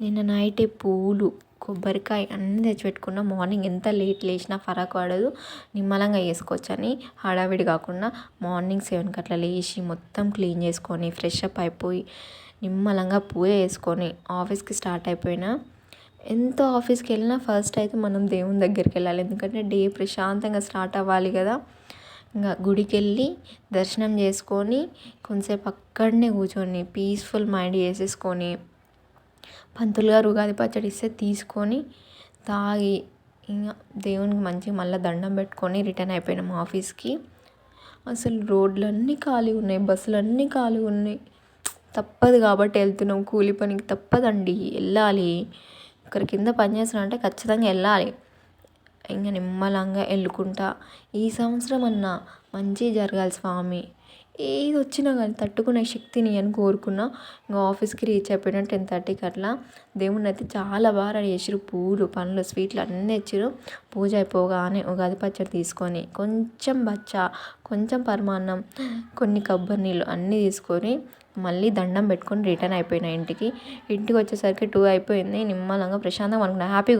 నిన్న నైటే పూలు, కొబ్బరికాయ అన్నీ తెచ్చిపెట్టుకున్నా. మార్నింగ్ ఎంత లేట్ లేచినా ఫరక్ పడదు, నిమ్మలంగా చేసుకోవచ్చని హడావిడి కాకుండా మార్నింగ్ 7కి అట్లా లేచి మొత్తం క్లీన్ చేసుకొని ఫ్రెష్ అప్ అయిపోయి నిమ్మలంగా పూజ చేసుకొని ఆఫీస్కి స్టార్ట్ అయిపోయినా. ఎంత ఆఫీస్కి వెళ్ళినా ఫస్ట్ అయితే మనం దేవుని దగ్గరికి వెళ్ళాలి, ఎందుకంటే డే ప్రశాంతంగా స్టార్ట్ అవ్వాలి కదా. ఇంకా గుడికి వెళ్ళి దర్శనం చేసుకొని కొంతసేపు అక్కడనే కూర్చొని పీస్ఫుల్ మైండ్ చేసేసుకొని పంతులు గారు ఉగాది పచ్చడి ఇస్తే తీసుకొని తాగి ఇంకా దేవునికి మంచిగా మళ్ళీ దండం పెట్టుకొని రిటర్న్ అయిపోయినాము ఆఫీస్కి. అసలు రోడ్లన్నీ ఖాళీగా ఉన్నాయి, బస్సులన్నీ ఖాళీగా ఉన్నాయి. తప్పదు కాబట్టి వెళ్తున్నాం, కూలి పనికి తప్పదండి, వెళ్ళాలి. ఒకరి కింద పని చేస్తున్నారంటే ఖచ్చితంగా వెళ్ళాలి. ఇంకా నిమ్మలంగా వెళ్ళుకుంటా ఈ సంవత్సరం అన్నా మంచిగా జరగాలి స్వామి, ఏది వచ్చినా కానీ తట్టుకునే శక్తిని అని కోరుకున్నా. ఇంకా ఆఫీస్కి రీచ్ అయిపోయినా 10:30కి అట్లా. దేవుణ్ణి అయితే చాలా బాగా రెడీ చేసిర్రు, పూలు పండ్లు స్వీట్లు అన్నీ తెచ్చిర్రు. పూజ అయిపోగానే ఉగాది పచ్చడి తీసుకొని కొంచెం బచ్చా, కొంచెం పరమాన్నం, కొన్ని కొబ్బరి నీళ్ళు అన్నీ తీసుకొని మళ్ళీ దండం పెట్టుకొని రిటర్న్ అయిపోయినా ఇంటికి. ఇంటికి వచ్చేసరికి 2 అయిపోయింది. నిమ్మలంగా ప్రశాంతంగా అనుకున్నా హ్యాపీగా